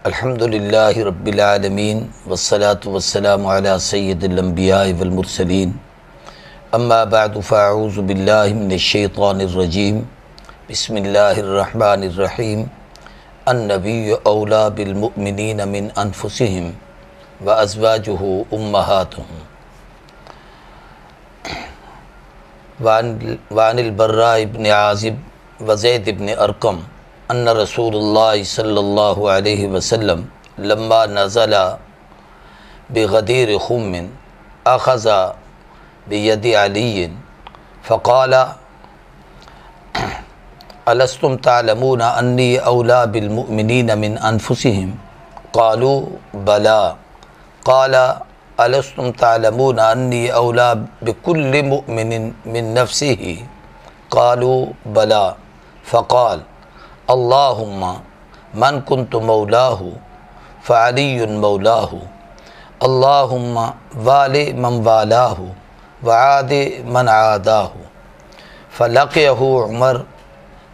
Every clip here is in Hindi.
अल्हम्दुलिल्लाहि रब्बिल आलमीन वस्सलातु वस्सलामु अला सय्यिदिल अंबिया वल मुरसलीन अम्मा बअदु फ़अऊज़ु बिल्लाहि मिनश शैतानिर रजीम बिस्मिल्लाहिर रहमानिर रहीम अन्नबिय्यु औला बिल मुमिनीना मिन अनफुसिहिम व अज़वाजुहु उम्महातुहुम वानिल बर्रा इब्न आज़िब व ज़ैद इब्न अरक़म अन्ना रसूलुल्लाह सल्लल्लाहु अलैहि वसल्लम लम्मा नज़ला बिग़दीर खुम्मिन अख़ज़ा बियदि अलीय्यिन फ़क़ाल अलस्तुम तअलमूना अन्नी औला बिल मुमिनीना मिन अनफुसिहिम क़ालू बला क़ाल अलस्तुम तअलमूना अन्नी औला बिकुल्लि मुमिनिन मिन नफ्सिही क़ालू बला फ़क़ाल अल्लाहुम्मा मन कुन्तु मौलाहु फ़अलियुन मौलाहु अल्लाहुम्मा वालि मन वालाहु वआदि मन आदाहु फ़लक़ियहु उमर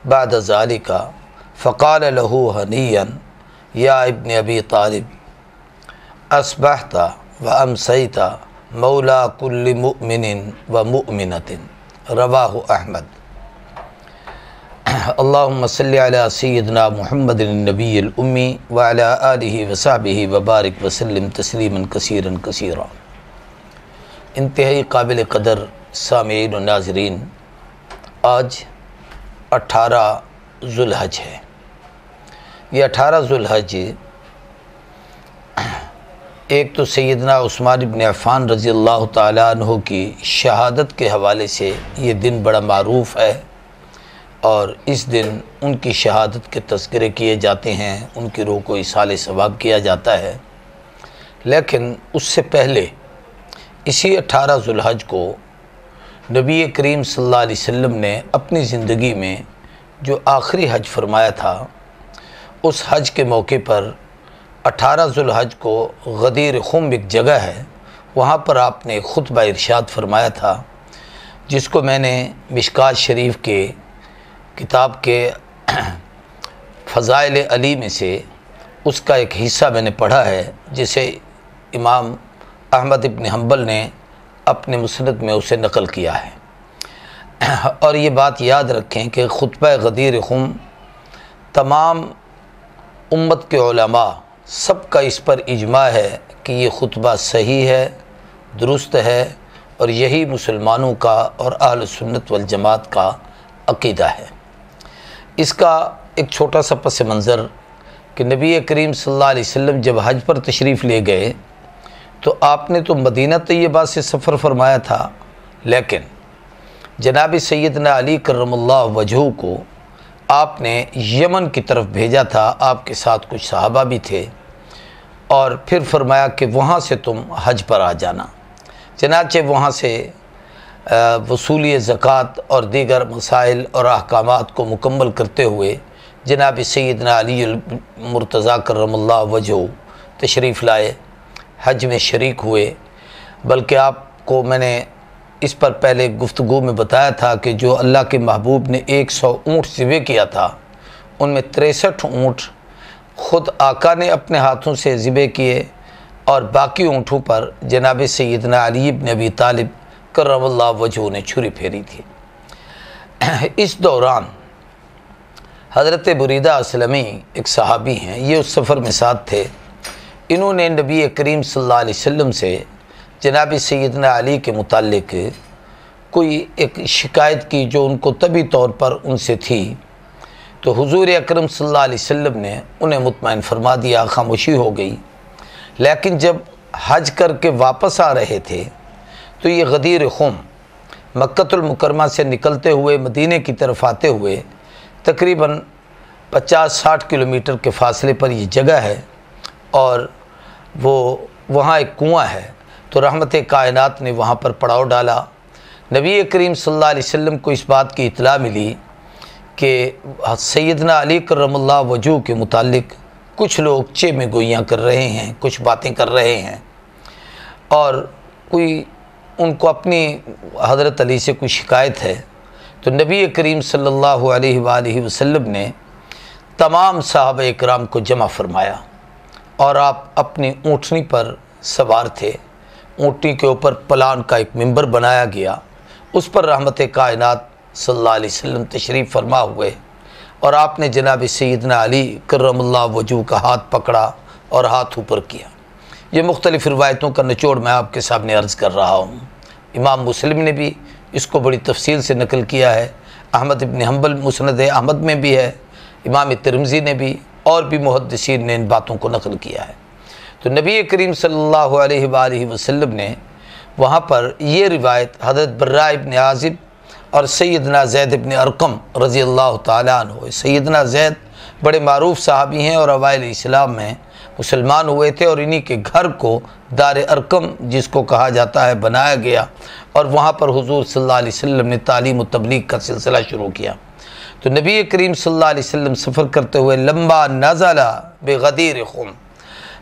बाद ज़ालिका फ़क़ाल लहू हनीयन या इब्न अबी तालिब अस्बहता व अमसैता मौला कुल्लि मुमिनिन व मुमिनतिन रवाहु अहमद। अल्लाहुम्मा सल्लि अला सय्यिदिना मुहम्मदिन नबिय्यिल उम्मी व अला आलिहि व सहबिहि व बारिक व सल्लिम तस्लीमन कसीरन कसीरा। इंतहाई काबिल क़दर सामीईन व नाज़रीन, आज 18 ज़ुल्हज है। ये 18 ज़ुल्हज एक तो सैयदना उस्मान इब्न अफ़्फ़ान रज़ी अल्लाह ताला अन्हु की शहादत के हवाले से ये दिन बड़ा मारूफ़ है और इस दिन उनकी शहादत के तज़किरे किए जाते हैं, उनकी रूह को इसाले सवाब किया जाता है। लेकिन उससे पहले इसी 18 ज़ुल्हज को नबी करीम सल्लल्लाहु अलैहि वसल्लम ने अपनी ज़िंदगी में जो आखिरी हज फरमाया था, उस हज के मौके पर 18 ज़ुल्हज को गदीर खुम एक जगह है, वहाँ पर आपने खुतबा इरशाद फरमाया था, जिसको मैंने मिशकात शरीफ के किताब के फ़ज़ाइल अली में से उसका एक हिस्सा मैंने पढ़ा है, जिसे इमाम अहमद इब्न हम्बल ने अपने मुस्नद में उसे नकल किया है। और ये बात याद रखें कि खुतबा गदीर खुम तमाम उम्मत के उलमा सबका इस पर इजमा है कि ये खुतबा सही है, दुरुस्त है और यही मुसलमानों का और अहल सुन्नत वल जमात का अक़ीदा है। इसका एक छोटा सा पस मंज़र कि नबी करीम सल्लल्लाहु अलैहि वसल्लम जब हज पर तशरीफ़ ले गए तो आपने तो मदीना तैयबा से सफ़र फरमाया था, लेकिन जनाब सैयदना अली करमुल्लाह वजहू को आपने यमन की तरफ भेजा था। आपके साथ कुछ सहाबा भी थे और फिर फरमाया कि वहाँ से तुम हज पर आ जाना। चनाचे वहाँ से वसूली ज़कात और दीगर मसाइल और अहकामात को मुकम्मल करते हुए जनाब सैयदना अली मुर्तज़ा करमुल्लाह वजहू तशरीफ़ लाए, हज में शरीक हुए। बल्कि आपको मैंने इस पर पहले गुफ्तगू में बताया था कि जो अल्लाह के महबूब ने 100 ऊँट ज़िबे किया था, उनमें 63 ऊँट ख़ुद आका ने अपने हाथों से ज़िबे किए और बाकी ऊँटों पर जनाब सैयदना अली इब्न अबी तालिब करमुल्लाह वजहू ने छुरी फेरी थी। इस दौरान हज़रत बुरीदा असलमी एक सहाबी हैं, ये उस सफ़र में साथ थे। इन्होंने नबी करीम सल्लल्लाहु अलैहि वसल्लम से जनाब सैयदना अली के मुताल्लिक़ कोई एक शिकायत की जो उनको तभी तौर पर उनसे थी। तो हुज़ूर अकरम सल्लल्लाहु अलैहि वसल्लम ने उन्हें मुतमईन फरमा दिया, खामोशी हो गई। लेकिन जब हज करके वापस आ रहे थे तो ये गदीर खुम मक्कतुल मुकरमा से निकलते हुए मदीने की तरफ आते हुए तकरीबन 50-60 किलोमीटर के फ़ासले पर ये जगह है और वो वहाँ एक कुआं है। तो रहमत कायनात ने वहाँ पर पड़ाव डाला। नबी करीम सल्लल्लाहु अलैहि वसल्लम को इस बात की इत्तला मिली कि सैयदना अली करमुल्लाह वजहू के मुताल्लिक़ कुछ लोग चे में गोइयाँ कर रहे हैं, कुछ बातें कर रहे हैं और कोई उनको अपनी हज़रत अली से कोई शिकायत है। तो नबी करीम सल्लल्लाहु अलैहि वसल्लम ने तमाम सहाबा इकराम को जमा फरमाया और आप अपनी ऊँटनी पर सवार थे। ऊँटनी के ऊपर पलान का एक मिंबर बनाया गया, उस पर रहमत कायनात सल्लल्लाहु अलैहि वसल्लम तशरीफ़ फरमा हुए और आपने जनाब सैयदना अली करमुल्लाह वजू का हाथ पकड़ा और हाथ ऊपर किया। ये मुख्तलिफ़ रिवायतों का निचोड़ मैं आपके सामने अर्ज़ कर रहा हूँ। इमाम मुस्लिम ने भी इसको बड़ी तफसील से नकल किया है, अहमद इब्न हम्बल मुस्नद अहमद में भी है, इमाम तिरमिज़ी ने भी, और भी मुहद्दिसीन ने इन बातों को नकल किया है। तो नबी करीम सल्लल्लाहु अलैहि वसल्लम ने वहाँ पर ये रिवायत हज़रत बर्रा इब्न आज़िब और सैयदना ज़ैद इब्न अरकम रज़ी अल्लाह ताला अन्हु, सैयदना ज़ैद बड़े मारूफ सहाबी हैं और अवाइल इस्लाम में मुसलमान हुए थे और इन्हीं के घर को दार अरकम जिसको कहा जाता है बनाया गया और वहाँ पर हुजूर सल्लल्लाहु अलैहि वसल्लम ने तालीम व तबलीग का सिलसिला शुरू किया। तो नबी करीम सल्लल्लाहु अलैहि वसल्लम सफ़र करते हुए लम्बा नज़ला बेगदीर खुम,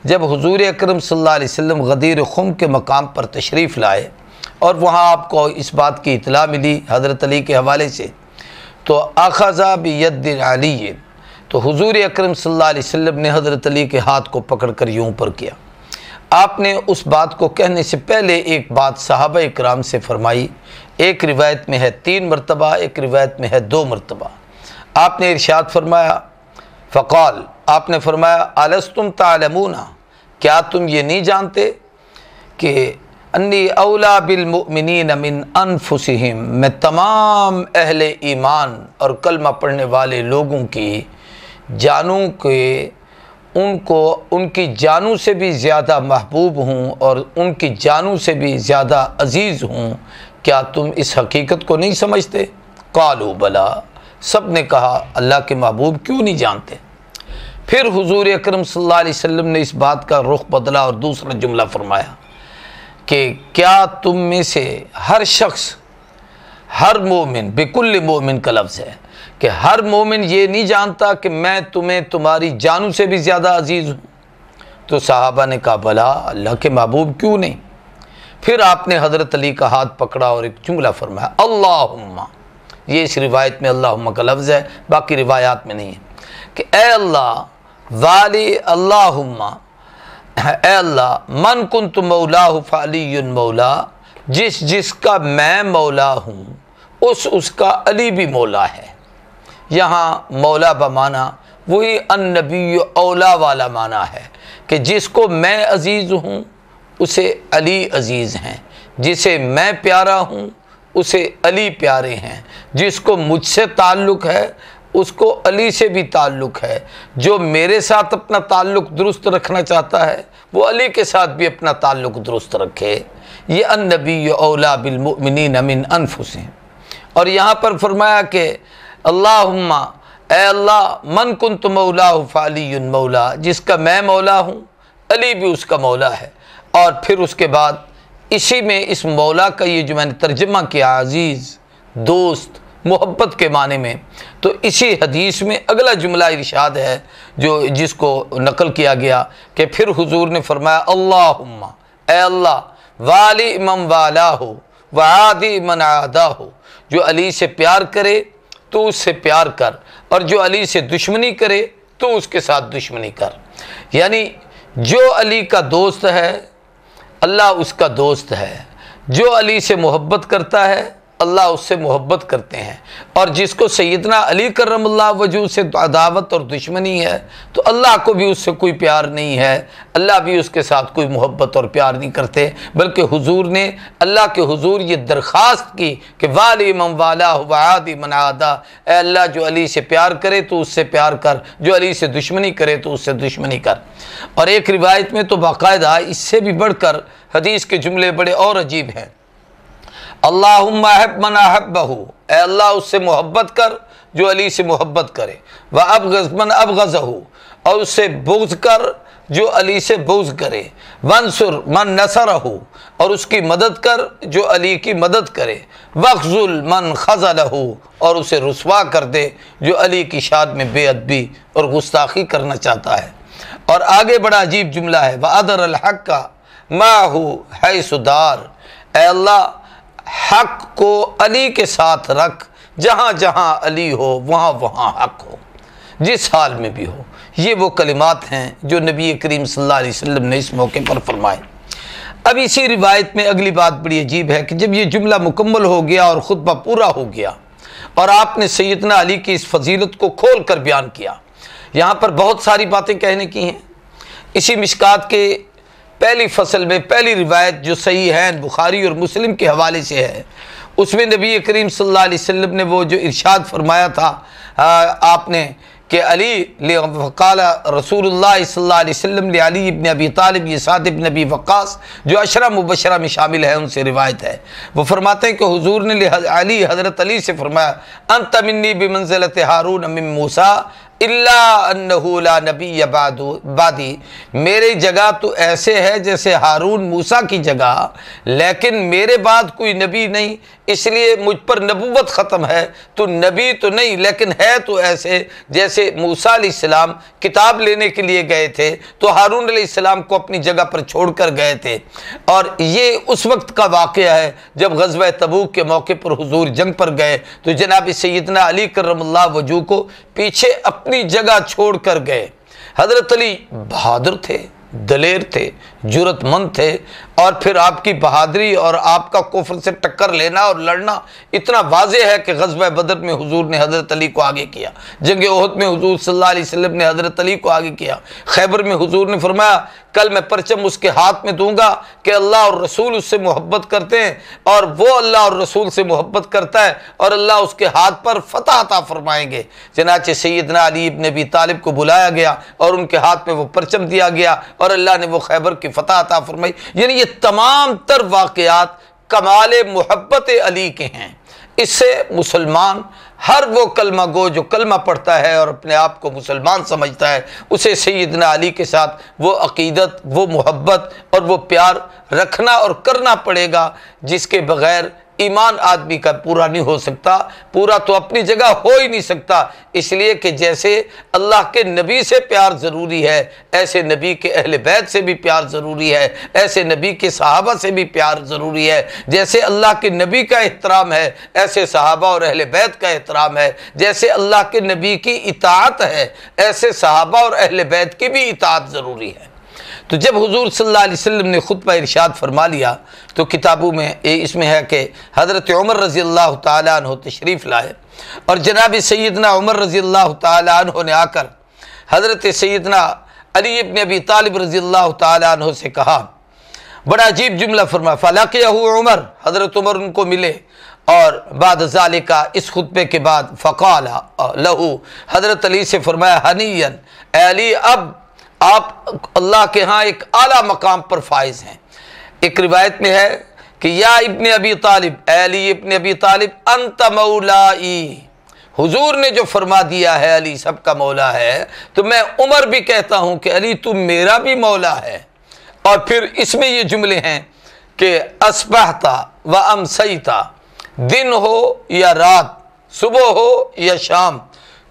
जब हुजूर अकरम सल्लल्लाहु अलैहि वसल्लम गदीर खुम के मकाम पर तशरीफ़ लाए और वहाँ आपको इस बात की इतला मिली हज़रत अली के हवाले से, तो अख़ज़ा बियद अली, तो हुजूर अकरम सल्लल्लाहु अलैहि वसल्लम ने हज़रत अली के हाथ को पकड़ कर यूँ पर किया। आपने उस बात को कहने से पहले एक बात सहाबा इकराम से फरमाई। एक रिवायत में है 3 मरतबा, एक रिवायत में है 2 मरतबा। आपने इरशाद फरमाया, फ़क़ाल, आपने फरमाया, अलस्तुम तालमूना, क्या तुम ये नहीं जानते कि अन्नी औला बिल मुमिनीन मिन अनफुसिहिम, मैं तमाम अहले ईमान और कलमा पढ़ने वाले लोगों की जानों के उनको उनकी जानों से भी ज़्यादा महबूब हूँ और उनकी जानों से भी ज़्यादा अज़ीज़ हूँ, क्या तुम इस हकीकत को नहीं समझते? क़ालू बला, सब ने कहा अल्लाह के महबूब क्यों नहीं जानते। फिर हुजूर अकरम सल्लल्लाहु अलैहि वसल्लम ने इस बात का रुख बदला और दूसरा जुमला फरमाया कि क्या तुम में से हर शख्स, हर मोमिन, बिकुल्ल मोमिन का लफ्ज़ है कि हर मोमिन ये नहीं जानता कि मैं तुम्हें तुम्हारी जानों से भी ज़्यादा अजीज़ हूँ। तो सहाबा ने कहा भला अल्लाह के महबूब क्यों नहीं। फिर आपने हज़रत अली का हाथ पकड़ा और एक जुमला फरमाया, अल्लाहुम्मा, ये इस रिवायत में अल्लाहुम्मा का लफ्ज़ है, बाकी रिवायात में नहीं है, कि ए अल्लाह वाली अल्लाहुम्मा, ए अल्लाह मन कुन्तु मौलाहु फ़अलियुन मौला, जिसका मैं मौला हूँ उसका अली भी मौला है। यहाँ मौला बमाना वही अन्नबी औला वाला माना है कि जिसको मैं अज़ीज़ हूँ उसे अली अज़ीज़ हैं, जिसे मैं प्यारा हूँ उसे अली प्यारे हैं, जिसको मुझसे ताल्लुक़ है उसको अली से भी ताल्लुक़ है, जो मेरे साथ अपना ताल्लुक़ दुरुस्त रखना चाहता है वो अली के साथ भी अपना ताल्लुक़ दुरुस्त रखे। ये अन्नबी औला बिल मुमिनीन मिन अनफुसिहिम। और यहाँ पर फरमाया कि अल्लाहुम्मा, ए अल्लाह मन कुन्तु मौलाहु फ़अलियुन मौला, जिसका मैं मौला हूँ अली भी उसका मौला है। और फिर उसके बाद इसी में इस मौला का ये जो मैंने तर्जमा किया अज़ीज़, दोस्त, मोहब्बत के माने में, तो इसी हदीस में अगला जुमला इरशाद है जो जिसको नकल किया गया कि फिर हुजूर ने फरमाया अल्लाहुम्मा, ए अल्लाह वाली मन वाला हो व आदि मन आदा हो, जो अली से प्यार करे तो उससे प्यार कर और जो अली से दुश्मनी करे तो उसके साथ दुश्मनी कर। यानी जो अली का दोस्त है अल्लाह उसका दोस्त है, जो अली से मोहब्बत करता है अल्लाह उससे मोहब्बत करते हैं, और जिसको सैयदना अली करमुल्लाह वजू से अदावत और दुश्मनी है तो अल्लाह को भी उससे कोई प्यार नहीं है, अल्लाह भी उसके साथ कोई मोहब्बत और प्यार नहीं करते। बल्कि हुजूर ने अल्लाह के हुजूर ये दरख्वास्त की कि वाली मन वाला व आदि मन आदा, ए अल्लाह जो अली से प्यार करे तो उससे प्यार कर, जो अली से दुश्मनी करे तो उससे दुश्मनी कर। और एक रिवायत में तो बाकायदा इससे भी बढ़कर हदीस के जुमले बड़े और अजीब हैं, अल्लाहुम्मा अहब मन अहब्बहु, ए अल्लाह उससे मोहब्बत कर जो अली से मोहब्बत करे, व अबग़ज़ मन अबग़ज़हु, और उससे बुग़्ज़ कर जो अली से बुग़्ज़ करे, वंसुर मन नसरहु, और उसकी मदद कर जो अली की मदद करे, वख़्ज़ुल मन ख़ज़लहु, और उसे रुसवा कर दे जो अली की शान में बेअदबी और गुस्ताखी करना चाहता है। और आगे बड़ा अजीब जुमला है, व अदर अल हक़्क़ माहु हैसुदार, ए अल्लाह हक को अली के साथ रख, जहाँ जहाँ अली हो वहाँ वहाँ हक हो, जिस हाल में भी हो। ये वो कलिमात हैं जो नबी करीम सल्लल्लाहु अलैहि वसल्लम ने इस मौके पर फरमाए। अब इसी रिवायत में अगली बात बड़ी अजीब है कि जब ये जुमला मुकम्मल हो गया और खुतबा पूरा हो गया और आपने सैयदना अली की इस फजीलत को खोल कर बयान किया, यहाँ पर बहुत सारी बातें कहने की हैं। इसी मिशकात के पहली फसल में पहली रिवायत जो सही है बुखारी और मुस्लिम के हवाले से है, उसमें नबी करीम सल्लल्लाहु अलैहि वसल्लम ने वो जो इरशाद फरमाया था आपने कि अली क़ाल रसूलुल्लाह सल्लल्लाहु अलैहि वसल्लम ले अली इब्न अबी तालिब, ये साद इब्न अबी वक्कास जो अशरा मुबशरा में शामिल है उनसे रिवायत है। वो फरमाते हैं कि हुजूर ने अली हज़रत अली से फरमाया अंत मिन्नी बिमंज़िलति हारून मिन मूसा इल्ला अन्नहु ला नबी बादी, मेरी जगह तो ऐसे है जैसे हारून मूसा की जगह, लेकिन मेरे बाद कोई नबी नहीं, इसलिए मुझ पर नबूवत ख़त्म है। तो नबी तो नहीं लेकिन है तो ऐसे जैसे मूसा अलैहिस्सलाम किताब लेने के लिए गए थे तो हारून अलैहिस्सलाम को अपनी जगह पर छोड़ कर गए थे। और ये उस वक्त का वाक़या है जब ग़ज़वा तबूक के मौके पर हुजूर जंग पर गए तो जनाब सैयदना अली करमल्लाहु वजहू को पीछे अपनी जगह छोड़ कर गए। हज़रत अली बहादुर थे, दलेर थे, जुरतमंद थे, और फिर आपकी बहादुरी और आपका कुफ्र से टक्कर लेना और लड़ना इतना वाज़े है कि ग़ज़वा बदर में हुजूर ने हज़रत अली को आगे किया, जंग ओहद में हुजूर सल्लल्लाहु अलैहि वसल्लम ने हज़रत अली को आगे किया, खैबर में हुजूर ने फरमाया कल मैं परचम उसके हाथ में दूंगा कि अल्लाह और रसूल उससे मोहब्बत करते हैं और वो अल्लाह और रसूल से मोहब्बत करता है और अल्लाह उसके हाथ पर फतह अता फरमाएंगे। चनाचे सैयदना अली इब्न अबी तालिब को बुलाया गया और उनके हाथ में वो परचम दिया गया और अल्लाह ने वो खैबर की फतह अता फरमाई। यानी ये तमाम तर वाक़यात कमाल मोहब्बत अली के हैं। इससे मुसलमान हर वो कलमा गो जो कलमा पढ़ता है और अपने आप को मुसलमान समझता है, उसे सैयदना अली के साथ वो अक़ीदत, वो मोहब्बत और वो प्यार रखना और करना पड़ेगा जिसके बग़ैर ईमान आदमी का पूरा नहीं हो सकता। पूरा तो अपनी जगह हो ही नहीं सकता, इसलिए कि जैसे अल्लाह के नबी से प्यार ज़रूरी है ऐसे नबी के अहले बैत से भी प्यार ज़रूरी है, ऐसे नबी के सहाबा से भी प्यार ज़रूरी है। जैसे अल्लाह के नबी का एहतराम है ऐसे सहाबा और अहले बैत का एहतराम है। जैसे अल्लाह के नबी की इताअत है ऐसे सहाबा और अहले बैत की भी इताअत ज़रूरी है। तो जब हुजूर सल्लल्लाहु अलैहि वसल्लम ने खुतबा इरशाद फरमा लिया तो किताबों में इसमें है कि हज़रत उमर रज़ी अल्लाह ताला अन्हु तशरीफ़ लाए और जनाब सैयदना उमर रज़ी अल्लाह ताला अन्हु ने आकर हज़रत सैयदना अली इब्न अबी तालिब रज़ी अल्लाह ताला अन्हु से कहा, बड़ा अजीब जुमला फरमाया, फ़लाक़ियहु उमर, हज़रत उमर उनको मिले और बाद ज़ालिका इस खुतबे के बाद फ़क़ाला लहू, हज़रत अली से फरमाया हनीयन अली, अब आप अल्लाह के यहाँ एक आला मकाम पर फाइज हैं। एक रिवायत में है कि या इब्न अबी तालिब, अली इब्न अबी तालिब अंत मौलाई, हुजूर ने जो फरमा दिया है अली सबका मौला है, तो मैं उमर भी कहता हूँ कि अली तू मेरा भी मौला है। और फिर इसमें ये जुमले हैं कि अस्बहता व अमसईता, दिन हो या रात, सुबह हो या शाम,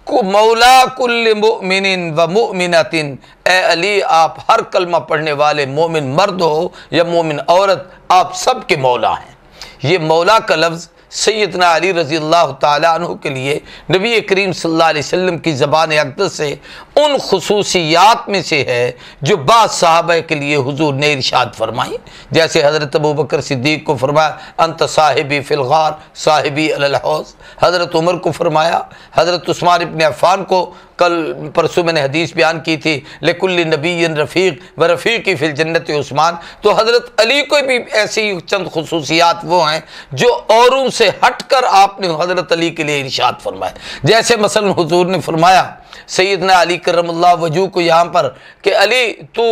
मौला कुल्ल मुमिनिन व मुमिनतिन, ए अली आप हर कलमा पढ़ने वाले मोमिन मर्द हो या मोमिन औरत, आप सब के मौला हैं। ये मौला का लफ्ज़ सैयदना अली रज़ी अल्लाह ताला अन्हु के लिए नबी करीम सल्लल्लाहु अलैहि वसल्लम की ज़बान अक़दस से उन खुसूसियात में से है जो बाज़ सहाबा के लिए हुजूर ने इरशाद फरमाई। जैसे हज़रत अबू बकर सिद्दीक़ को फरमाया अंत साहिबी फ़िल ग़ार साहिबी अलल हौज़, हज़रत उमर को फरमाया, हज़रत उस्मान इब्न अफ़्फ़ान को कल परसों मैंने हदीस बयान की थी लिकुल्लि नबिय्यिन रफ़ीक़ व रफ़ीक़ी फ़िल जन्नति उस्मान, तो हज़रत अली को भी ऐसी चंद खुसूसियात वो हैं जो औरों से हटकर आपने हज़रत अली के लिए इरशाद फरमाया। जैसे मसलन हुजूर ने फरमाया सैयदना अली करमल्लाहु वजहू को यहाँ पर कि अली तू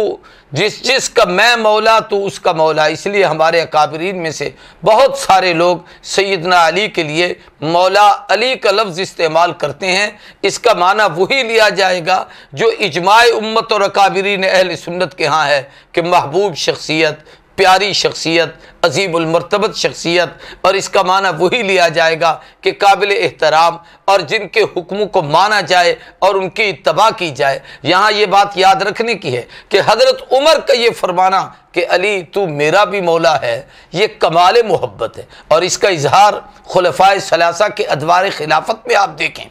जिसका मैं मौला तू उसका मौला, इसलिए हमारे अकाबरीन में से बहुत सारे लोग सैयदना अली के लिए मौला अली का लफ्ज़ इस्तेमाल करते हैं। इसका माना वही लिया जाएगा जो इजमाए उम्मत और अकाबरीन अहल सुन्नत के यहाँ है कि महबूब शख्सियत, प्यारी शख्सियत, अजीमुल मर्तबत शख्सियत, और इसका माना वही लिया जाएगा कि काबिल एहतराम और जिनके हुक्मों को माना जाए और उनकी इत्तबा की जाए। यहाँ ये बात याद रखने की है कि हज़रत उमर का ये फरमाना कि अली तू मेरा भी मौला है, ये कमाल मोहब्बत है। और इसका इजहार खुलफाए सलासा के अदवार खिलाफत में आप देखें,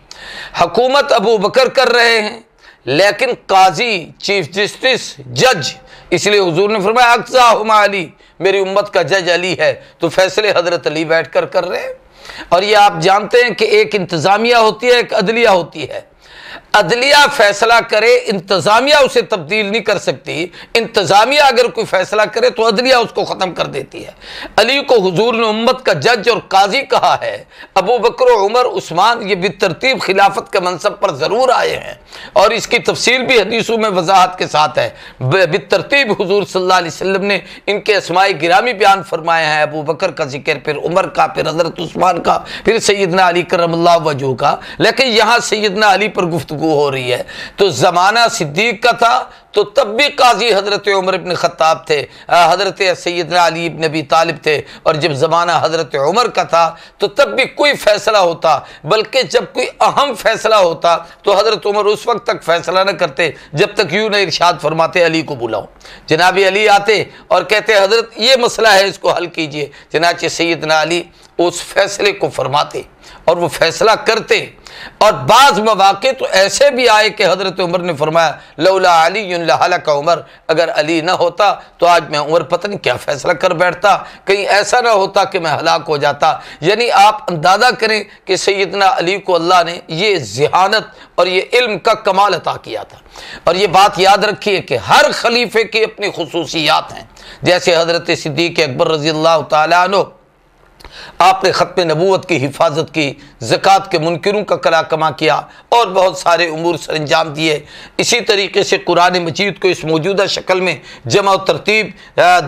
हुकूमत अबू बकर कर रहे हैं लेकिन काजी, चीफ जस्टिस, जज, इसलिए हुजूर ने फरमाया अक़ज़ाहुमा अली, मेरी उम्मत का जज अली है। तो फैसले हज़रत अली बैठकर कर रहे हैं। और ये आप जानते हैं कि एक इंतज़ामिया होती है, एक अदलिया होती है। अदलिया फैसला करे, इंतज़ामिया उसे तब्दील नहीं कर सकती। इंतज़ामिया अगर कोई फैसला करे तो अदलिया उसको ख़त्म कर देती है। अली को हुजूर ने उम्मत का जज और काजी कहा है। अबू बकर, उमर, उस्मान ये बितरतीब खिलाफत के मनसब पर ज़रूर आए हैं और इसकी तफसील भी हदीसों में वजाहत के साथ है। बितरतीब हुजूर सल्लल्लाहु अलैहि वसल्लम ने इनके अस्माए गिरामी बयान फरमाए हैं। अबू बकर का जिक्र, फिर उमर का, फिर हज़रत उस्मान का, फिर सैयदना अली करमल्लाहु वजहू का। लेकिन यहाँ सैयदना अली पर गुफ्तगू हो रही है। तो ज़माना सिद्दीक का था तो तब भी काजी हज़रत उमर इब्न ख़त्ताब थे, हज़रत सैयदना अली इब्न अबी तालिब थे। और जब ज़माना हज़रत उमर का था तो तब भी कोई फ़ैसला होता, बल्कि जब कोई अहम फ़ैसला होता तो हज़रत उमर उस वक्त तक फ़ैसला न करते जब तक यूँ न इरशाद फरमाते अली को बुलाओ। जनाब अली आते और कहते हज़रत ये मसला है, इसको हल कीजिए। चनाचे सैयदना अली उस फैसले को फरमाते और वो फैसला करते। और बाज़ मवाक़े तो ऐसे भी आए कि हज़रत उमर ने फरमाया लौला अली लहलक उमर, अगर अली ना होता तो आज मैं उमर पता नहीं क्या फ़ैसला कर बैठता, कहीं ऐसा ना होता कि मैं हलाक हो जाता। यानी आप अंदाज़ा करें कि सैयदना अली को अल्लाह ने ये ज़हानत और ये इल्म का कमाल अता किया था। और ये बात याद रखिए कि हर खलीफे की अपनी खुसूसियात हैं। जैसे हज़रत सिद्दीक़ अकबर रज़ी अल्लाह तआला अन्हु, आपने ख़त्म नबूवत की हिफाजत की, ज़कात के मुनकिरों का कला कमा किया और बहुत सारे उमूर सर अंजाम दिए। इसी तरीके से कुरान मजीद को इस मौजूदा शक्ल में जमा और तरतीब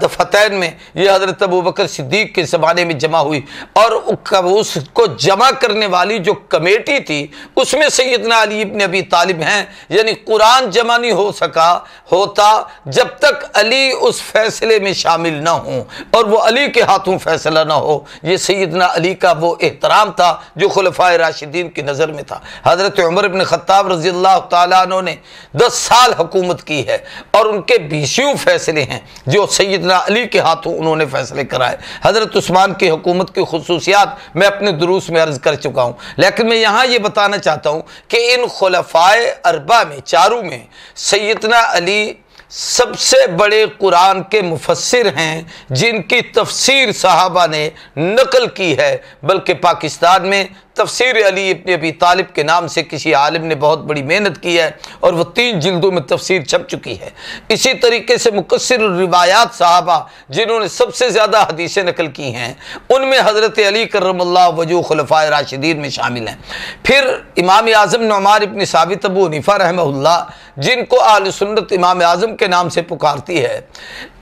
दफ़तैन में ये हज़रत अबू बकर सिद्दीक़ के ज़माने में जमा हुई। और उसको जमा करने वाली जो कमेटी थी उसमें सैयदना अली इब्न अबी तालिब हैं। यानी कुरान जमा नहीं हो सका होता जब तक अली उस फैसले में शामिल ना हो और वो अली के हाथों फैसला ना हो। ये सैयदना अली का वो एहतराम था जो खुलफाए राशिदीन की नज़र में था। हज़रत उमर इब्न ख़त्ताब रज़ी अल्लाह तआला अन्हु ने 10 साल हुकूमत की है और उनके 20 फैसले हैं जो सैयदना अली के हाथों उन्होंने फैसले कराए। हज़रत उस्मान की हुकूमत की खुसूसियात मैं अपने दुरूस में अर्ज़ कर चुका हूँ, लेकिन मैं यहाँ ये बताना चाहता हूँ कि इन खुलफाए अरबा में चारों में सैयदना अली सबसे बड़े कुरान के मुफस्सिर हैं जिनकी तफसीर सहाबा ने नकल की है। बल्कि पाकिस्तान में तफसीर अली इब्न अबी तालिब के नाम से किसी आलिम ने बहुत बड़ी मेहनत की है और वह 3 जिल्दों में तफसीर छप चुकी है। इसी तरीके से मुकस्सिर रिवायात सहाबा जिन्होंने सबसे ज़्यादा हदीसें नकल की हैं उनमें हज़रत अली करमल्लाहु वजहू खुलफाए राशिदीन में शामिल हैं। फिर इमाम आज़म नुअमान इब्न साबित अबू हनीफा रहमहुल्लाह, जिनको अहले सुन्नत इमाम आज़म के नाम से पुकारती है,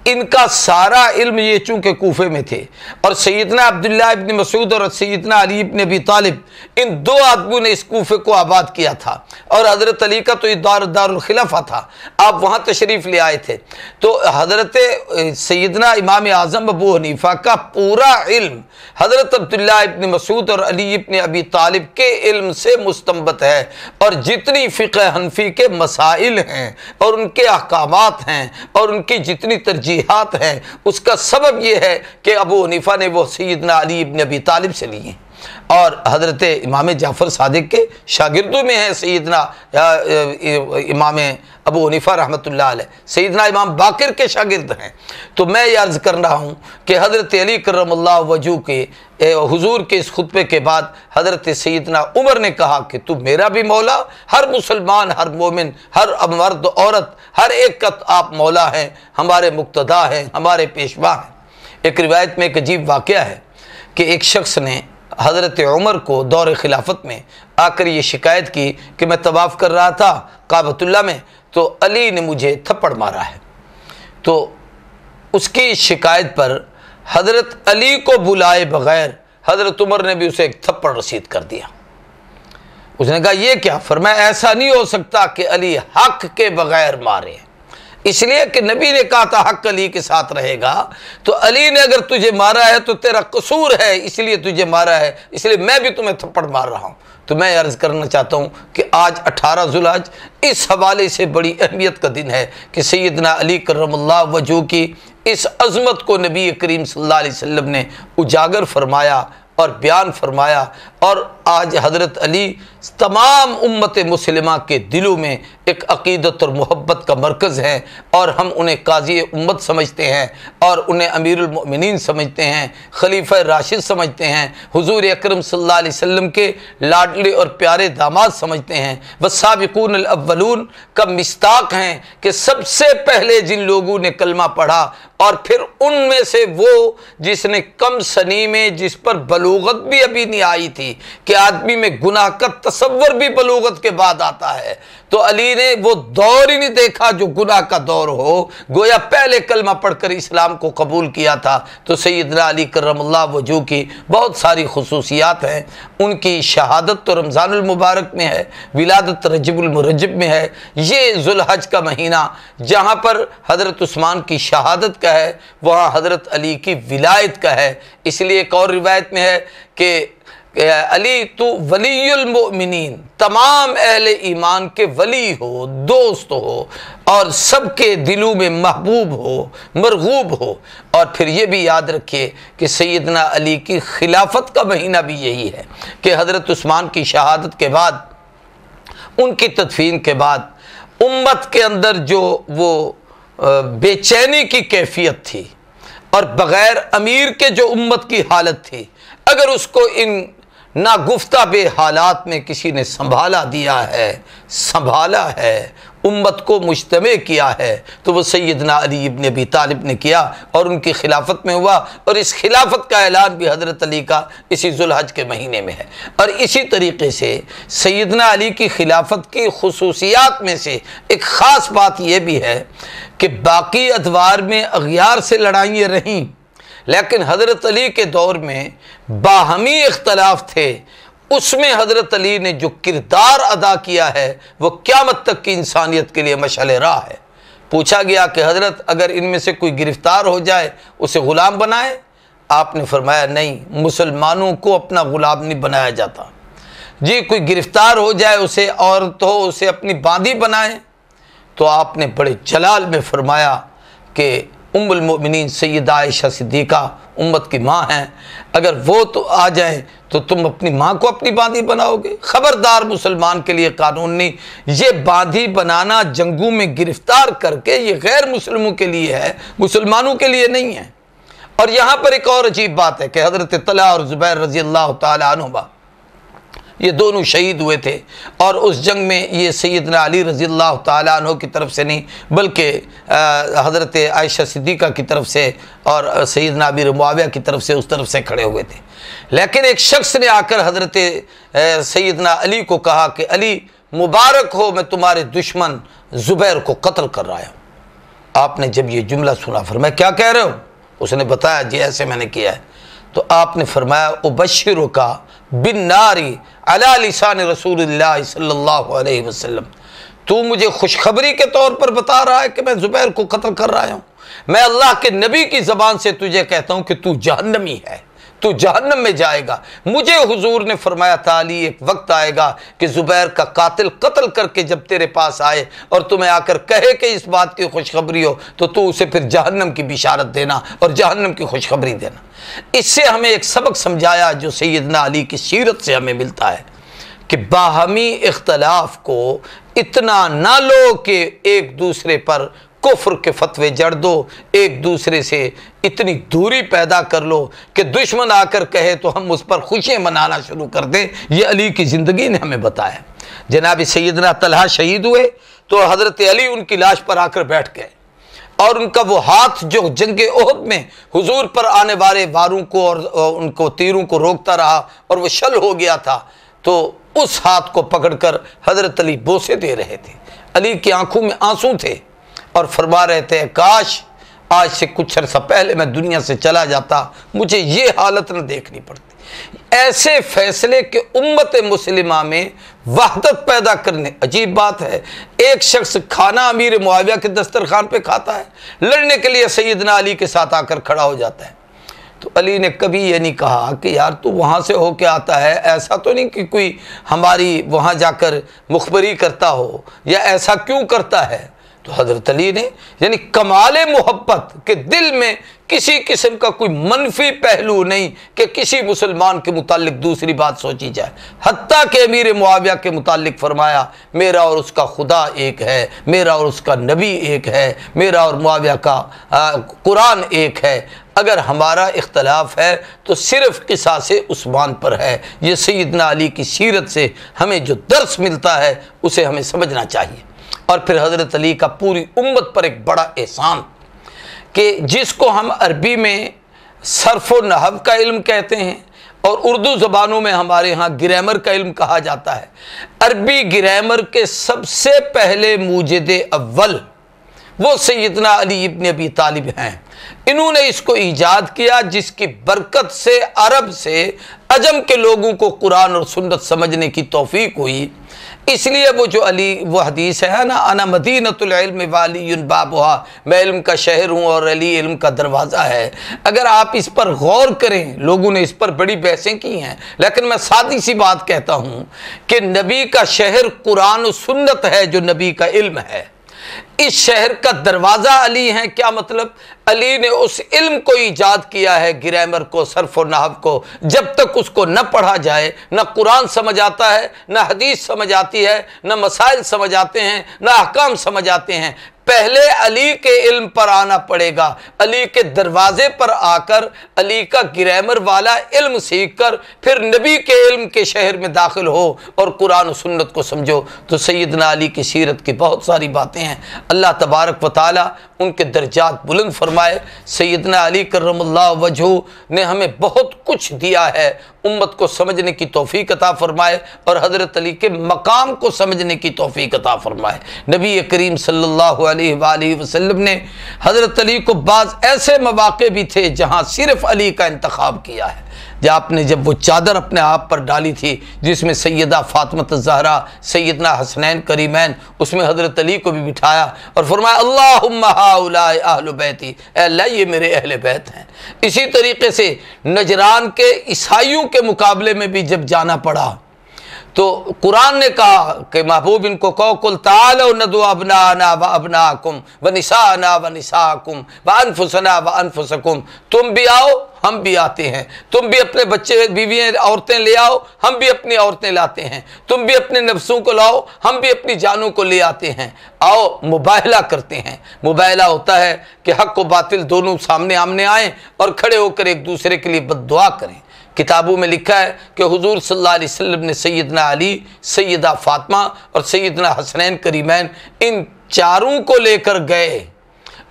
इनका सारा इल्म ये चूँकि कूफे में थे और सैयदना अब्दुल्लाह इब्न मसूद और सैयदना अली इब्न अबी तालिब इन 2 आदमियों ने इस कूफे को आबाद किया था। और हज़रत अली का तो ये दारुल खिलाफा था, आप वहाँ तशरीफ़ ले आए थे। तो हज़रत सैयदना इमाम आज़म अबू हनीफा का पूरा इल्म हज़रत अब्दुल्लाह इब्न मसूद और अली इब्न अबी तालिब के इल्म से मुस्तंबत है। और जितनी फ़िक़्ह हनफ़ी के मसाइल हैं और उनके अहकामात हैं और उनकी जितनी तरजीहात हैं उसका सबब यह है कि अबू हनीफा ने वो सैयदना अली इब्न अबी तालिब से लिए और हज़रत इमाम जाफ़र सादिक के शागिर्दों में है सैयदना इमाम अबू हनीफा रहमतुल्लाह अलैह, सैयदना इमाम बाकिर के शागिर्द हैं। तो मैं ये अर्ज़ कर रहा हूँ कि हज़रत अली करमल्लाहु वजहू के हुजूर के इस खुतबे के बाद हज़रत सैयदना उमर ने कहा कि तू मेरा भी मौला, हर मुसलमान, हर मोमिन, हर मर्द औरत, हर एक का आप मौला हैं, हमारे मुक्तदा हैं, हमारे पेशवा हैं। एक रिवायत में एक अजीब वाक़या है कि एक शख्स ने हज़रत उमर को दौर खिलाफत में आकर ये शिकायत की कि मैं तवाफ़ कर रहा था काबतुल्लाह में तो अली ने मुझे थप्पड़ मारा है। तो उसकी शिकायत पर हज़रत अली को बुलाए बग़ैर हज़रत उमर ने भी उसे एक थप्पड़ रसीद कर दिया। उसने कहा ये क्या? फरमाया ऐसा नहीं हो सकता कि अली हक़ के बग़ैर मारे, इसलिए कि नबी ने कहा था हक़ अली के साथ रहेगा। तो अली ने अगर तुझे मारा है तो तेरा कसूर है, इसलिए तुझे मारा है, इसलिए मैं भी तुम्हें थप्पड़ मार रहा हूँ। तो मैं अर्ज़ करना चाहता हूँ कि आज 18 ज़ुल्हज इस हवाले से बड़ी अहमियत का दिन है कि सैयदना अली करमल्लाहु वजहू की इस अज़मत को नबी करीम सल्लल्लाहु अलैहि वसल्लम ने उजागर फरमाया और बयान फरमाया और आज हज़रत अली तमाम उम्मत मुस्लिमा के दिलों में एक अक़ीदत और मोहब्बत का मरकज़ है, और हम उन्हें काज़ी उम्मत समझते हैं, और उन्हें अमीरुल मोमिनीन समझते हैं, खलीफा राशिद समझते हैं, हुज़ूर अकरम सल्लल्लाहु अलैहि वसल्लम के लाडले और प्यारे दामाद समझते हैं। वस्साबिकून अल अव्वलून का मिस्ताक हैं कि सबसे पहले जिन लोगों ने कलमा पढ़ा, और फिर उनमें से वो जिसने कम सनी में, जिस पर बलूगत भी अभी नहीं आई थी कि आदमी में गुनाह का तसव्वुर भी बलूगत के बाद आता है, तो अली ने वो दौर ही नहीं देखा जो गुनाह का दौर हो, गोया पहले कलमा पढ़कर इस्लाम को कबूल किया था। तो सैयदना अली करमल्लाहु वजहू की बहुत सारी खुसूसियात हैं। उनकी शहादत तो रमज़ानुल मुबारक में है, विलादत रजबुल मुरज्जब में है। ये ज़ुल्हज का महीना जहाँ पर हज़रत उस्मान की शहादत का है, वहाँ हज़रत अली की विलायत का है। इसलिए एक और रिवायत में है कि अली तू वलीयुल मोमिनीन, तमाम अहले ईमान के वली हो, दोस्त हो, और सबके दिलों में महबूब हो, मरगूब हो। और फिर ये भी याद रखिए कि सैयदना अली की खिलाफत का महीना भी यही है कि हज़रत उस्मान की शहादत के बाद, उनकी तदफीन के बाद उम्मत के अंदर जो वो बेचैनी की कैफियत थी, और बग़ैर अमीर के जो उम्मत की हालत थी, अगर उसको इन नागुफ्ता बे हालात में किसी ने संभाला दिया है, संभाला है, उम्मत को मुज्तमे किया है, तो वो सैयदना अली इब्न अबी तालिब ने किया, और उनकी खिलाफत में हुआ। और इस खिलाफत का ऐलान भी हज़रत अली का इसी ज़ुल्हज के महीने में है। और इसी तरीके से सैयदना अली की खिलाफत की खुसूसियात में से एक ख़ास बात यह भी है कि बाकी अदवार में अग़यार से लड़ाइयाँ रहीं, लेकिन हज़रत अली के दौर में बाहमी इख्तलाफ थे। उसमें हज़रत अली ने जो किरदार अदा किया है वो क़यामत तक की इंसानियत के लिए मशाल राह है। पूछा गया कि हज़रत अगर इनमें से कोई गिरफ़्तार हो जाए उसे ग़ुलाम बनाए? आपने फरमाया नहीं, मुसलमानों को अपना ग़ुलाम नहीं बनाया जाता जी। कोई गिरफ़्तार हो जाए उसे औरत हो, उसे अपनी बांदी बनाए। तो आपने बड़े जलाल में फरमाया कि उम्मुल मोमिनीन सैयदा आयशा सिद्दीक़ा उम्मत की माँ हैं, अगर वो तो आ जाए तो तुम अपनी माँ को अपनी बांदी बनाओगे? ख़बरदार, मुसलमान के लिए कानून नहीं। ये बांदी बनाना जंगों में गिरफ्तार करके ये गैर मुस्लिमों के लिए है, मुसलमानों के लिए नहीं है। और यहाँ पर एक और अजीब बात है कि हज़रत तलहा और ज़ुबैर रज़ी अल्लाह ताला अन्हुमा ये दोनों शहीद हुए थे, और उस जंग में ये सैयदना अली रज़ी अल्लाह ताला अन्हु की तरफ से नहीं बल्कि हज़रत आयशा सिद्दीक़ा की तरफ से और सैयदना अमीर मुआविया की तरफ से, उस तरफ से खड़े हुए थे। लेकिन एक शख्स ने आकर हज़रत सैयदना अली को कहा कि अली मुबारक हो, मैं तुम्हारे दुश्मन ज़ुबैर को कत्ल कर रहा हूँ। आपने जब ये जुमला सुना, फरमाया क्या कह रहे हो? उसने बताया जी ऐसे मैंने किया है। तो आपने फरमाया उबश्शिरु का बिन नारी अला लिसान रसूलुल्लाह सल्लल्लाहु अलैहि वसल्लम, तू मुझे खुशखबरी के तौर पर बता रहा है कि मैं ज़ुबैर को कत्ल कर रहा हूँ। मैं अल्लाह के नबी की ज़बान से तुझे कहता हूँ कि तू जहन्नमी है, तू जहन्नम में जाएगा। मुझे हुजूर ने फरमाया था अली एक वक्त आएगा कि ज़ुबैर का कातिल कत्ल करके जब तेरे पास आए और तुम्हें आकर कहे कि इस बात की खुशखबरी हो, तो तू उसे फिर जहन्नम की बिशारत देना और जहन्नम की खुशखबरी देना। इससे हमें एक सबक समझाया जो सैयदना अली की सीरत से हमें मिलता है कि बाहमी इख्तलाफ को इतना ना लो कि एक दूसरे पर कुफ्र के फतवे जड़ दो, एक दूसरे से इतनी दूरी पैदा कर लो कि दुश्मन आकर कहे तो हम उस पर खुशियाँ मनाना शुरू कर दें। ये अली की ज़िंदगी ने हमें बताया। जनाब सैयदना तलहा शहीद हुए तो हज़रत अली उनकी लाश पर आकर बैठ गए, और उनका वो हाथ जो जंगे ओहद में हुजूर पर आने वाले वारों को और उनको तीरों को रोकता रहा और वो शल हो गया था, तो उस हाथ को पकड़कर हज़रत अली बोसे दे रहे थे। अली की आंखों में आंसू थे और फरमा रहे थे काश आज से कुछ अर्सा पहले मैं दुनिया से चला जाता, मुझे ये हालत न देखनी पड़ती। ऐसे फैसले के उम्मत मुस्लिमा में वहदत पैदा करने, अजीब बात है, एक शख्स खाना अमीर मुआविया के दस्तरखान पे खाता है, लड़ने के लिए सैयदना अली के साथ आकर खड़ा हो जाता है। तो अली ने कभी ये नहीं कहा कि यार तू वहाँ से होके आता है, ऐसा तो नहीं कि कोई हमारी वहाँ जाकर मुखबरी करता हो, या ऐसा क्यों करता है। तो हज़रत अली ने यानी कमाले मोहब्बत के दिल में किसी किस्म का कोई मनफी पहलू नहीं कि किसी मुसलमान के मुतालिक दूसरी बात सोची जाए। हत्ता के अमीर मुआविया के मुतालिक फरमाया मेरा और उसका खुदा एक है, मेरा और उसका नबी एक है, मेरा और मुआविया का कुरान एक है। अगर हमारा इख्तलाफ है तो सिर्फ क़िसासे उस्मान पर है। ये सैयदना अली की सीरत से हमें जो दर्स मिलता है उसे हमें समझना चाहिए। और फिर हज़रत अली का पूरी उम्मत पर एक बड़ा एहसान कि जिसको हम अरबी में सर्फ़ व नहव का इल्म कहते हैं और उर्दू ज़बानों में हमारे यहाँ ग्रामर का इल्म कहा जाता है। अरबी ग्रामर के सबसे पहले मूजिद अव्वल वो सैयदना अली इब्न अबी तालिब हैं। इन्होंने इसको ईजाद किया जिसकी बरकत से अरब से अजम के लोगों को कुरान और सुन्नत समझने की तौफीक हुई। इसलिए वो जो अली वो हदीस है ना, अना मदीनतुल इल्म वालियुन बाबुहा, मैं इल्म का शहर हूँ और अली इल्म का दरवाज़ा है। अगर आप इस पर गौर करें, लोगों ने इस पर बड़ी बहसें की हैं, लेकिन मैं सादी सी बात कहता हूँ कि नबी का शहर कुरान और सुन्नत है जो नबी का इल्म है। इस शहर का दरवाज़ा अली है। क्या मतलब? अली ने उस इल्म को ईजाद किया है, ग्रामर को, सर्फ और नहव को। जब तक उसको न पढ़ा जाए न कुरान समझ आता है, न हदीस समझ आती है, न मसाइल समझ आते हैं, न अहकाम समझ आते हैं। पहले अली के इल्म पर आना पड़ेगा, अली के दरवाजे पर आकर अली का ग्रामर वाला इल्म सीख कर फिर नबी के इल्म के शहर में दाखिल हो और कुरान और सुन्नत को समझो। तो सैयदना अली की सीरत की बहुत सारी बातें हैं। अल्लाह तबारक व ताला उनके दर्जात बुलंद फरमाए। सैयदना अली करमल्लाहु वजहू ने हमें बहुत कुछ दिया है, उम्मत को समझने की तौफीक अता फरमाए और हज़रत अली के मकाम को समझने की तौफीक अता फरमाए। नबी करीम सल्लल्लाहु अलैहि वसल्लम ने हज़रत अली को बाज़ ऐसे मौक़े भी थे जहाँ सिर्फ़ अली का इंतखाब किया है। जब वो चादर अपने आप पर डाली थी जिसमें सैयदा फातिमा ज़हरा, सैयदना हसनैन करीमैन, उसमें हज़रत अली को भी बिठाया और फरमाया अल्लाहुम्मा हाउलाए अहलु बैती, अल्लाह ये मेरे अहले बैत हैं। इसी तरीके से नजरान के ईसाइयों के मुकाबले में भी जब जाना पड़ा तो कुरान ने कहा कि महबूब इनको कहो कुल तालो नदु अबनाना व अबनाकुम व निसाना व निसाकुम व अनफुसना व अनफुसकुम, तुम भी आओ हम भी आते हैं, तुम भी अपने बच्चे बीवियाँ औरतें ले आओ हम भी अपनी औरतें लाते हैं, तुम भी अपने नफ्सों को लाओ हम भी अपनी जानों को ले आते हैं, आओ मुबाहला करते हैं। मुबाहला होता है कि हक व बातिल दोनों सामने आमने आएँ और खड़े होकर एक दूसरे के लिए बद्दुआ करें। किताबों में लिखा है कि हुजूर सल्लल्लाहु अलैहि वसल्लम ने सैयदना अली, सैयदा फातिमा और सैयदना हसनैन करीमैन इन चारों को लेकर गए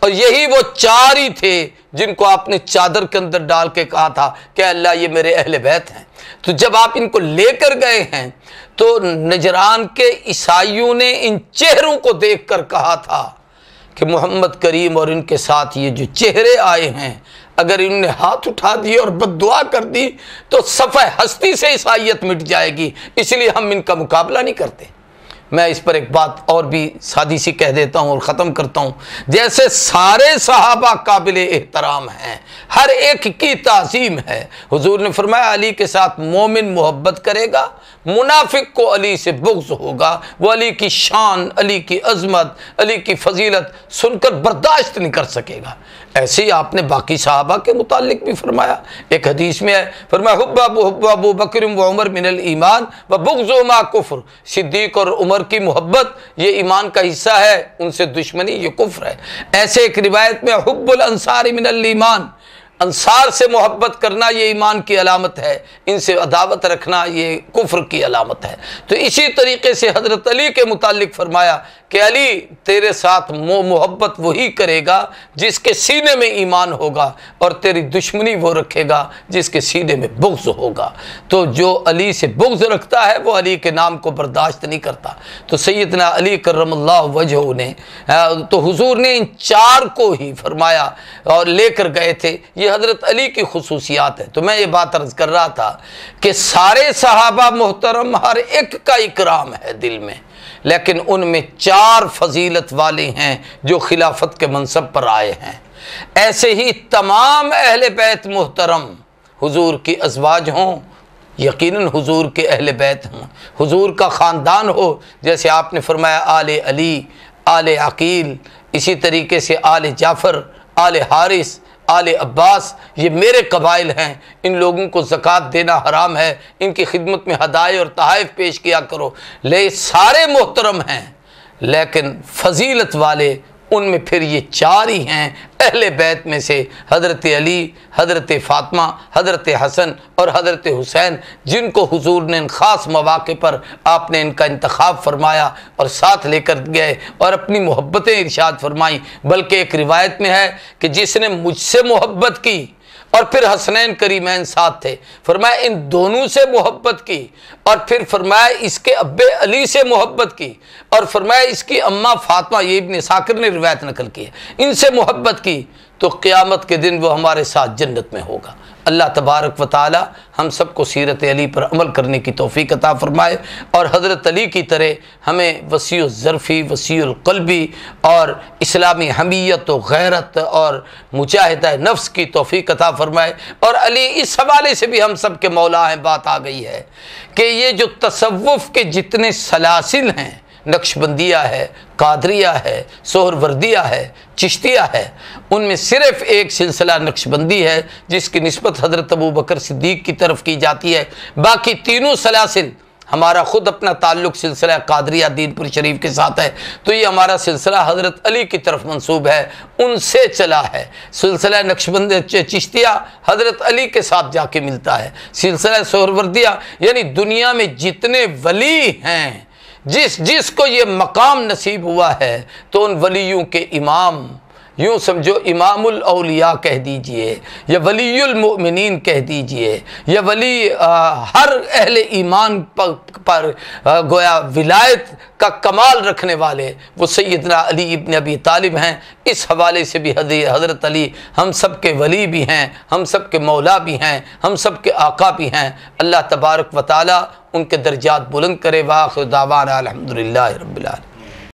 और यही वो चार ही थे जिनको आपने चादर के अंदर डाल के कहा था कि अल्लाह ये मेरे अहले बैत हैं। तो जब आप इनको लेकर गए हैं तो नजरान के ईसाइयों ने इन चेहरों को देखकर कहा था कि मोहम्मद करीम और इनके साथ ये जो चेहरे आए हैं, अगर इन्होंने हाथ उठा दिए और बद्दुआ कर दी तो सफ़े हस्ती से ईसाइयत मिट जाएगी, इसलिए हम इनका मुकाबला नहीं करते। मैं इस पर एक बात और भी सादी सी कह देता हूँ और ख़त्म करता हूँ। जैसे सारे सहाबा काबिल एहतराम हैं, हर एक की ताज़ीम है। हुजूर ने फरमाया अली के साथ मोमिन मोहब्बत करेगा, मुनाफिक को अली से बुग़्ज़ होगा। वो अली की शान, अली की अज़मत, अली की फ़जीलत सुनकर बर्दाश्त नहीं कर सकेगा। ऐसे ही आपने बाकी सहाबा के मुतालिक भी फरमाया। एक हदीस में है, फरमाया हुब्बा अबू बकर व उमर मिनल ईमान व बुग़्ज़ु मा कुफ्र, सिद्दीक़ और उमर की मोहब्बत ये ईमान का हिस्सा है, उनसे दुश्मनी ये कुफ्र है। ऐसे एक रिवायत में हुब्बुल अंसारी मिनल ईमान, अंसार से मोहब्बत करना ये ईमान की अलामत है, इनसे अदावत रखना ये कुफ्र की अलामत है। तो इसी तरीके से हज़रत अली के मुतालिक फरमाया कि अली तेरे साथ मोहब्बत वही करेगा जिसके सीने में ईमान होगा और तेरी दुश्मनी वो रखेगा जिसके सीने में बुग़्ज़ होगा। तो जो अली से बुग़्ज़ रखता है वो अली के नाम को बर्दाश्त नहीं करता। तो सैयदना अली करमल्लाहु वजहू ने तो हुजूर ने इन चार को ही फरमाया और लेकर गए थे। ये हज़रत अली की खुसूसियात है। तो मैं ये बात अर्ज़ कर रहा था कि सारे सहाबा मोहतरम, हर एक का इकराम है दिल में, लेकिन उनमें चार फजीलत वाले हैं जो खिलाफत के मनसब पर आए हैं। ऐसे ही तमाम अहले बैत मोहतरम हुजूर की अज़वाज हों, यकीनन हुजूर के अहले बैत हों, हुजूर का ख़ानदान हो। जैसे आपने फरमाया आले अली, आले अकील, इसी तरीके से आले जाफ़र, आले हारिस, आले अब्बास, ये मेरे कबाइल हैं। इन लोगों को ज़कात देना हराम है, इनकी खिदमत में हदाये और तहाइफ पेश किया करो। ले सारे मोहतरम हैं, लेकिन फजीलत वाले उनमें फिर ये चार ही हैं अहले बैत में से, हज़रत अली, हज़रत फ़ातिमा, हज़रत हसन और हज़रत हुसैन, जिनको हुजूर ने इन ख़ास मौक़े पर आपने इनका इंतखाब फरमाया और साथ लेकर गए और अपनी मोहब्बतें इरशाद फरमाई। बल्कि एक रिवायत में है कि जिसने मुझसे मोहब्बत की और फिर हसनैन करीमैन साथ थे, फरमाया इन दोनों से मोहब्बत की, और फिर फरमाया इसके अब्बे अली से मोहब्बत की, और फरमाया इसकी अम्मा फातिमा, ये इब्न साकिर ने रिवायत नकल की है, इनसे मोहब्बत की, तो क़यामत के दिन वो हमारे साथ जन्नत में होगा। अल्लाह तबारक व ताला हम सबको सीरत अली पर अमल करने की तौफ़ीक़ अता फ़रमाए और हज़रत अली की तरह हमें वसीउ ज़र्फ़ी, वसीउल क़ल्बी और इस्लामी हमीयत व गैरत और मुजाहिदा नफ्स की तौफ़ीक़ अता फ़रमाए। और अली इस हवाले से भी हम सब के मौला हैं। बात आ गई है कि ये जो तसव्वुफ़ के जितने सलासिल हैं, नक्शबंदिया है, कादरिया है, सोहरवर्दिया है, चिश्तिया है, उनमें सिर्फ़ एक सिलसिला नक्शबंदी है जिसकी निस्बत हज़रत अबू बकर सिद्दीक़ की तरफ की जाती है। बाकी तीनों सलासिल, हमारा ख़ुद अपना ताल्लुक़ सिलसिला कादरिया दीनपुर शरीफ के साथ है, तो ये हमारा सिलसिला हज़रत अली की तरफ मंसूब है, उनसे चला है। सिलसिला नक्शबंद चिश्तिया हज़रत अली के साथ जाके मिलता है। सिलसिला सोहरवर्दिया यानी दुनिया में जितने वली हैं, जिसको ये मकाम नसीब हुआ है, तो उन वलियों के इमाम, यूँ समझो इमामुल औलिया कह दीजिए या वलीयुल मोमिनीन कह दीजिए या वली हर अहले ईमान पर गोया विलायत का कमाल रखने वाले वो सैयदना अली इब्न अबी तालिब हैं। इस हवाले से भी हज़रत अली हम सब के वली भी हैं, हम सब के मौला भी हैं, हम सब के आका भी हैं। अल्लाह तबारक व तआला उनके दर्जात बुलंद करे। वाखिर दावाना अल्हम्दुलिल्लाहि रब्बिल आलमीन।